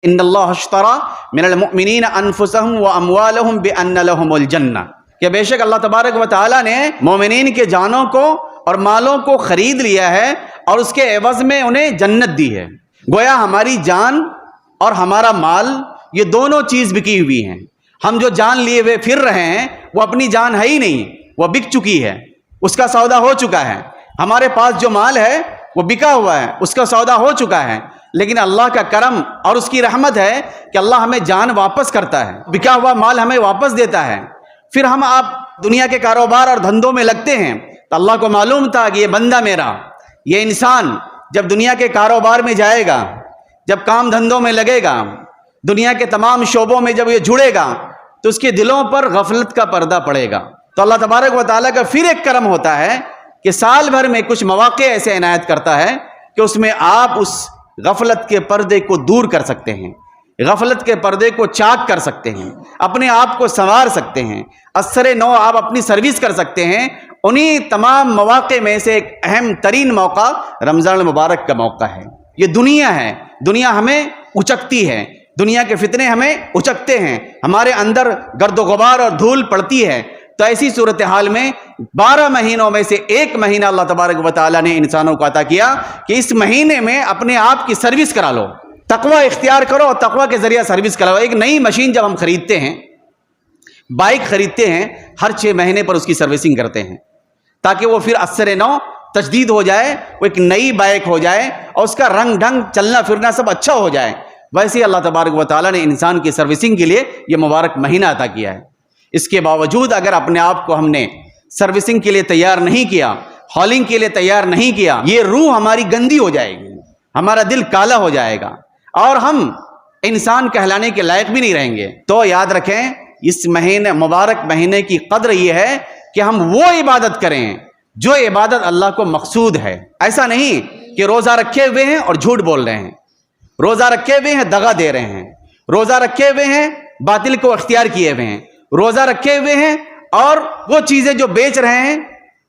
ان اللہ اشتری من المؤمنین انفسهم واموالهم بان لهم الجنہ، کہ بے شک اللہ تبارک و تعالیٰ نے مومنین کے جانوں کو اور مالوں کو خرید لیا ہے اور اس کے عوض میں انہیں جنت دی ہے۔ گویا ہماری جان اور ہمارا مال یہ دونوں چیز بکی ہوئی ہیں۔ ہم جو جان لیے ہوئے پھر رہے ہیں وہ اپنی جان ہے ہی نہیں، وہ بک چکی ہے، اس کا سودا ہو چکا ہے۔ ہمارے پاس جو مال ہے وہ بکا ہوا ہے، اس کا سودا ہو چکا ہے۔ لیکن اللہ کا کرم اور اس کی رحمت ہے کہ اللہ ہمیں جان واپس کرتا ہے، بکا ہوا مال ہمیں واپس دیتا ہے۔ پھر ہم آپ دنیا کے کاروبار اور دھندوں میں لگتے ہیں تو اللہ کو معلوم تھا کہ یہ بندہ میرا، یہ انسان جب دنیا کے کاروبار میں جائے گا، جب کام دھندوں میں لگے گا، دنیا کے تمام شعبوں میں جب یہ جڑے گا تو اس کے دلوں پر غفلت کا پردہ پڑے گا۔ تو اللہ تبارک و تعالیٰ کا پھر ایک کرم ہوتا ہے کہ سال بھر میں کچھ مواقع ایسے عنایت کرتا ہے کہ اس میں آپ اس غفلت کے پردے کو دور کر سکتے ہیں، غفلت کے پردے کو چاک کر سکتے ہیں، اپنے آپ کو سنوار سکتے ہیں، اثر نو آپ اپنی سروس کر سکتے ہیں۔ انہی تمام مواقع میں سے ایک اہم ترین موقع رمضان المبارک کا موقع ہے۔ یہ دنیا ہے، دنیا ہمیں اچکتی ہے، دنیا کے فتنے ہمیں اچکتے ہیں، ہمارے اندر گرد و غبار اور دھول پڑتی ہے۔ تو ایسی صورتحال میں 12 مہینوں میں سے ایک مہینہ اللہ تبارک و تعالیٰ نے انسانوں کو عطا کیا کہ اس مہینے میں اپنے آپ کی سروس کرا لو، تقوی اختیار کرو اور تقوی کے ذریعہ سروس کراؤ۔ ایک نئی مشین جب ہم خریدتے ہیں، بائک خریدتے ہیں، ہر 6 مہینے پر اس کی سروسنگ کرتے ہیں تاکہ وہ پھر اثر نو تجدید ہو جائے، وہ ایک نئی بائک ہو جائے اور اس کا رنگ ڈھنگ چلنا پھرنا سب اچھا ہو جائے۔ ویسے ہی اللہ تبارک و تعالیٰ نے انسان کی سروسنگ کے لیے یہ مبارک مہینہ عطا کیا ہے۔ اس کے باوجود اگر اپنے آپ کو ہم نے سروسنگ کے لیے تیار نہیں کیا، ہالنگ کے لیے تیار نہیں کیا، یہ روح ہماری گندی ہو جائے گی، ہمارا دل کالا ہو جائے گا اور ہم انسان کہلانے کے لائق بھی نہیں رہیں گے۔ تو یاد رکھیں اس مہینے مبارک مہینے کی قدر یہ ہے کہ ہم وہ عبادت کریں جو عبادت اللہ کو مقصود ہے۔ ایسا نہیں کہ روزہ رکھے ہوئے ہیں اور جھوٹ بول رہے ہیں، روزہ رکھے ہوئے ہیں دغا دے رہے ہیں، روزہ رکھے ہوئے ہیں باطل کو اختیار کیے ہوئے ہیں، روزہ رکھے ہوئے ہیں اور وہ چیزیں جو بیچ رہے ہیں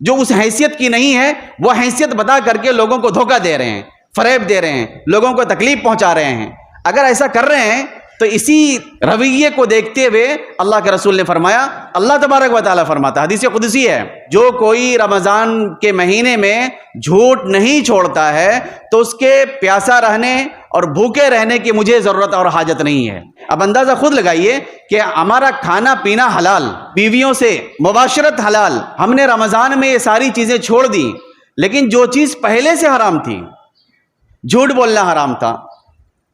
جو اس حیثیت کی نہیں ہے، وہ حیثیت بتا کر کے لوگوں کو دھوکہ دے رہے ہیں، فریب دے رہے ہیں، لوگوں کو تکلیف پہنچا رہے ہیں۔ اگر ایسا کر رہے ہیں تو اسی رویے کو دیکھتے ہوئے اللہ کے رسول نے فرمایا، اللہ تبارک و تعالیٰ فرماتا، حدیث قدسی ہے، جو کوئی رمضان کے مہینے میں جھوٹ نہیں چھوڑتا ہے تو اس کے پیاسا رہنے اور بھوکے رہنے کی مجھے ضرورت اور حاجت نہیں ہے۔ اب اندازہ خود لگائیے کہ ہمارا کھانا پینا حلال، بیویوں سے مباشرت حلال، ہم نے رمضان میں یہ ساری چیزیں چھوڑ دی، لیکن جو چیز پہلے سے حرام تھی، جھوٹ بولنا حرام تھا،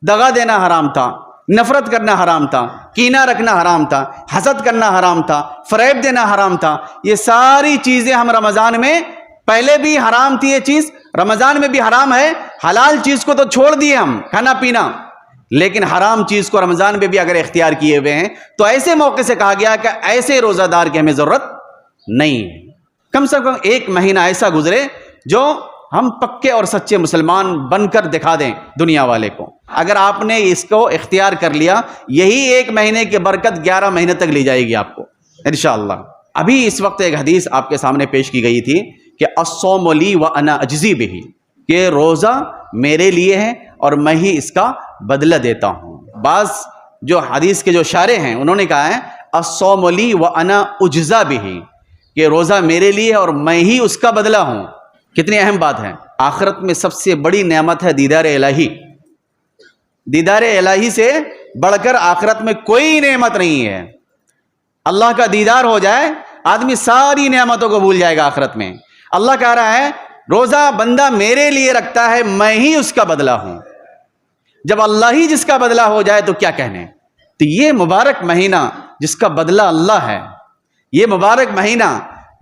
دغا دینا حرام تھا، نفرت کرنا حرام تھا، کینہ رکھنا حرام تھا، حسد کرنا حرام تھا، فریب دینا حرام تھا، یہ ساری چیزیں ہم رمضان میں پہلے بھی حرام تھی، یہ چیز رمضان میں بھی حرام ہے۔ حلال چیز کو تو چھوڑ دیے ہم کھانا پینا، لیکن حرام چیز کو رمضان میں بھی اگر اختیار کیے ہوئے ہیں تو ایسے موقع سے کہا گیا کہ ایسے روزہ دار کی ہمیں ضرورت نہیں ہے۔ کم سے کم ایک مہینہ ایسا گزرے جو ہم پکے اور سچے مسلمان بن کر دکھا دیں دنیا والے کو۔ اگر آپ نے اس کو اختیار کر لیا، یہی ایک مہینے کی برکت 11 مہینے تک لی جائے گی آپ کو انشاءاللہ۔ ابھی اس وقت ایک حدیث آپ کے سامنے پیش کی گئی تھی کہ الصوم لی وانا اجزی بہ، کہ روزہ میرے لیے ہے اور میں ہی اس کا بدلہ دیتا ہوں۔ بعض جو حدیث کے جو شارح ہیں انہوں نے کہا ہے الصوم لی وانا اجزا بہ، کہ روزہ میرے لیے اور میں ہی اس کا بدلہ ہوں۔ کتنی اہم بات ہے۔ آخرت میں سب سے بڑی نعمت ہے دیدار الہی، دیدار الہی سے بڑھ کر آخرت میں کوئی نعمت نہیں ہے۔ اللہ کا دیدار ہو جائے آدمی ساری نعمتوں کو بھول جائے گا آخرت میں۔ اللہ کہہ رہا ہے روزہ بندہ میرے لیے رکھتا ہے، میں ہی اس کا بدلہ ہوں۔ جب اللہ ہی جس کا بدلہ ہو جائے تو کیا کہنے۔ تو یہ مبارک مہینہ جس کا بدلہ اللہ ہے، یہ مبارک مہینہ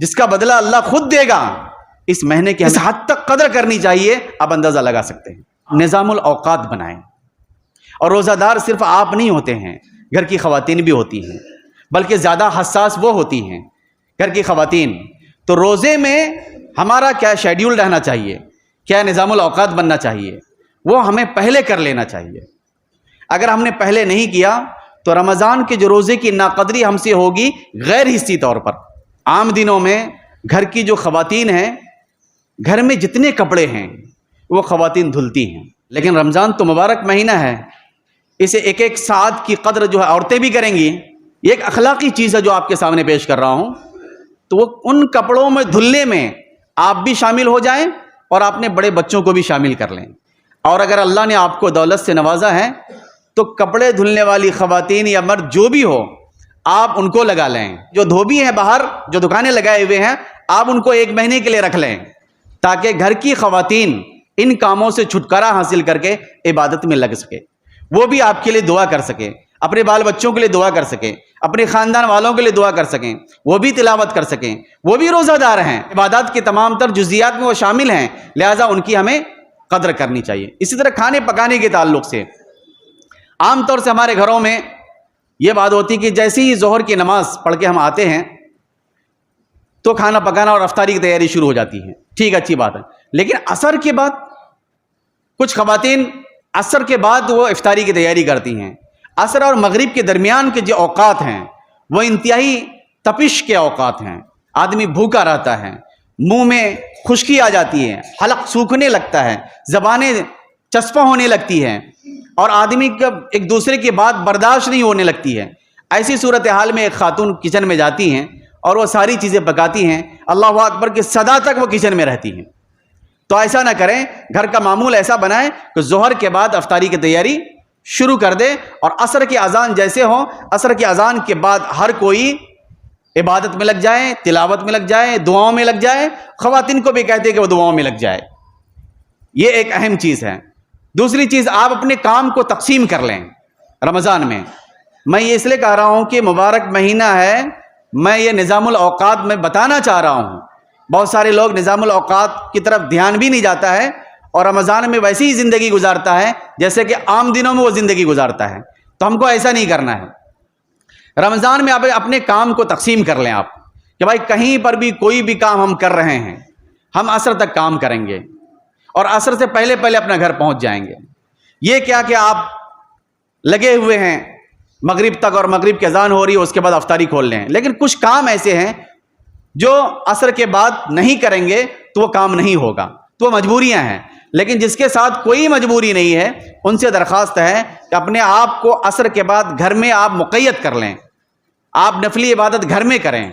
جس کا بدلہ اللہ خود دے گا، اس مہینے کی اس حد تک قدر کرنی چاہیے آپ اندازہ لگا سکتے ہیں۔ نظام الاوقات بنائیں، اور روزہ دار صرف آپ نہیں ہوتے ہیں، گھر کی خواتین بھی ہوتی ہیں، بلکہ زیادہ حساس وہ ہوتی ہیں گھر کی خواتین۔ تو روزے میں ہمارا کیا شیڈیول رہنا چاہیے، کیا نظام الاوقات بننا چاہیے، وہ ہمیں پہلے کر لینا چاہیے۔ اگر ہم نے پہلے نہیں کیا تو رمضان کے جو روزے کی ناقدری ہم سے ہوگی غیر حصی طور پر۔ عام دنوں میں گھر کی جو خواتین ہیں، گھر میں جتنے کپڑے ہیں وہ خواتین دھلتی ہیں، لیکن رمضان تو مبارک مہینہ ہے، اسے ایک ایک ساتھ کی قدر جو ہے عورتیں بھی کریں گی. یہ ایک اخلاقی چیز ہے جو آپ کے سامنے پیش کر رہا ہوں. تو وہ ان کپڑوں میں دھلنے میں آپ بھی شامل ہو جائیں اور اپنے بڑے بچوں کو بھی شامل کر لیں. اور اگر اللہ نے آپ کو دولت سے نوازا ہے تو کپڑے دھلنے والی خواتین یا مرد جو بھی ہو آپ ان کو لگا لیں. جو دھوبی ہیں باہر جو دکانیں لگائے ہوئے ہیں آپ ان کو 1 مہینے کے لیے رکھ لیں تاکہ گھر کی خواتین ان کاموں سے چھٹکارا حاصل کر کے عبادت میں لگ سکے. وہ بھی آپ کے لیے دعا کر سکیں, اپنے بال بچوں کے لیے دعا کر سکیں, اپنے خاندان والوں کے لیے دعا کر سکیں, وہ بھی تلاوت کر سکیں, وہ بھی روزہ دار ہیں, عبادات کے تمام تر جزیات میں وہ شامل ہیں, لہٰذا ان کی ہمیں قدر کرنی چاہیے. اسی طرح کھانے پکانے کے تعلق سے عام طور سے ہمارے گھروں میں یہ بات ہوتی ہے کہ جیسے ہی ظہر کی نماز پڑھ کے ہم آتے ہیں تو کھانا پکانا اور افطاری کی تیاری شروع ہو جاتی ہے. ٹھیک, اچھی بات ہے. لیکن عصر کے بعد کچھ خواتین عصر کے بعد وہ افطاری کی تیاری کرتی ہیں. عصر اور مغرب کے درمیان کے جو اوقات ہیں وہ انتہائی تپش کے اوقات ہیں. آدمی بھوکا رہتا ہے, منہ میں خشکی آ جاتی ہے, حلق سوکھنے لگتا ہے, زبانیں چسپاں ہونے لگتی ہیں اور آدمی کا ایک دوسرے کی بات برداشت نہیں ہونے لگتی ہے. ایسی صورتحال میں ایک خاتون کچن میں جاتی ہیں اور وہ ساری چیزیں پکاتی ہیں, اللہ اکبر کی صدا تک وہ کچن میں رہتی ہیں. تو ایسا نہ کریں, گھر کا معمول ایسا بنائیں کہ ظہر کے بعد افطاری کی تیاری شروع کر دے اور عصر کی اذان جیسے ہو, عصر کی اذان کے بعد ہر کوئی عبادت میں لگ جائے, تلاوت میں لگ جائے, دعاؤں میں لگ جائے. خواتین کو بھی کہتے ہیں کہ وہ دعاؤں میں لگ جائے. یہ ایک اہم چیز ہے. دوسری چیز, آپ اپنے کام کو تقسیم کر لیں رمضان میں. میں یہ اس لیے کہہ رہا ہوں کہ مبارک مہینہ ہے, میں یہ نظام الاوقات میں بتانا چاہ رہا ہوں. بہت سارے لوگ نظام الاوقات کی طرف دھیان بھی نہیں جاتا ہے اور رمضان میں ویسی ہی زندگی گزارتا ہے جیسے کہ عام دنوں میں وہ زندگی گزارتا ہے. تو ہم کو ایسا نہیں کرنا ہے. رمضان میں آپ اپنے کام کو تقسیم کر لیں آپ کہ بھائی کہیں پر بھی کوئی بھی کام ہم کر رہے ہیں, ہم عصر تک کام کریں گے اور عصر سے پہلے پہلے اپنا گھر پہنچ جائیں گے. یہ کیا کہ آپ لگے ہوئے ہیں مغرب تک اور مغرب کی اذان ہو رہی ہے اس کے بعد افطاری کھول لیں. لیکن کچھ کام ایسے ہیں جو عصر کے بعد نہیں کریں گے تو وہ کام نہیں ہوگا, تو وہ مجبوریاں ہیں. لیکن جس کے ساتھ کوئی مجبوری نہیں ہے ان سے درخواست ہے کہ اپنے آپ کو عصر کے بعد گھر میں آپ مقید کر لیں. آپ نفلی عبادت گھر میں کریں,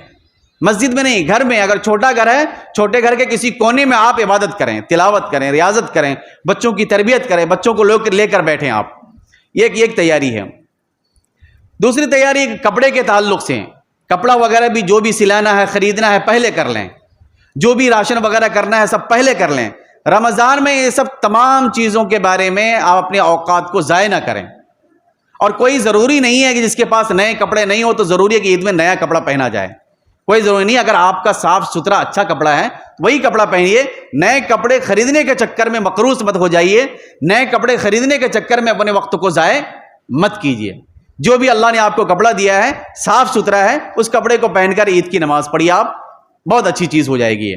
مسجد میں نہیں, گھر میں. اگر چھوٹا گھر ہے, چھوٹے گھر کے کسی کونے میں آپ عبادت کریں, تلاوت کریں, ریاضت کریں, بچوں کی تربیت کریں, بچوں کو لے کر بیٹھیں آپ. یہ ایک تیاری ہے. دوسری تیاری کپڑے کے تعلق سے, کپڑا وغیرہ بھی جو بھی سلانا ہے, خریدنا ہے, پہلے کر لیں. جو بھی راشن وغیرہ کرنا ہے سب پہلے کر لیں. رمضان میں یہ سب تمام چیزوں کے بارے میں آپ اپنے اوقات کو ضائع نہ کریں. اور کوئی ضروری نہیں ہے کہ جس کے پاس نئے کپڑے نہیں ہو تو ضروری ہے کہ عید میں نیا کپڑا پہنا جائے. کوئی ضروری نہیں. اگر آپ کا صاف ستھرا اچھا کپڑا ہے وہی کپڑا پہنیے. نئے کپڑے خریدنے کے چکر میں مقروض مت ہو جائیے. نئے کپڑے خریدنے کے چکر میں اپنے وقت کو ضائع مت کیجیے. جو بھی اللہ نے آپ کو کپڑا دیا ہے صاف ستھرا ہے, اس کپڑے کو پہن کر عید کی نماز پڑھیے آپ, بہت اچھی چیز ہو جائے گی.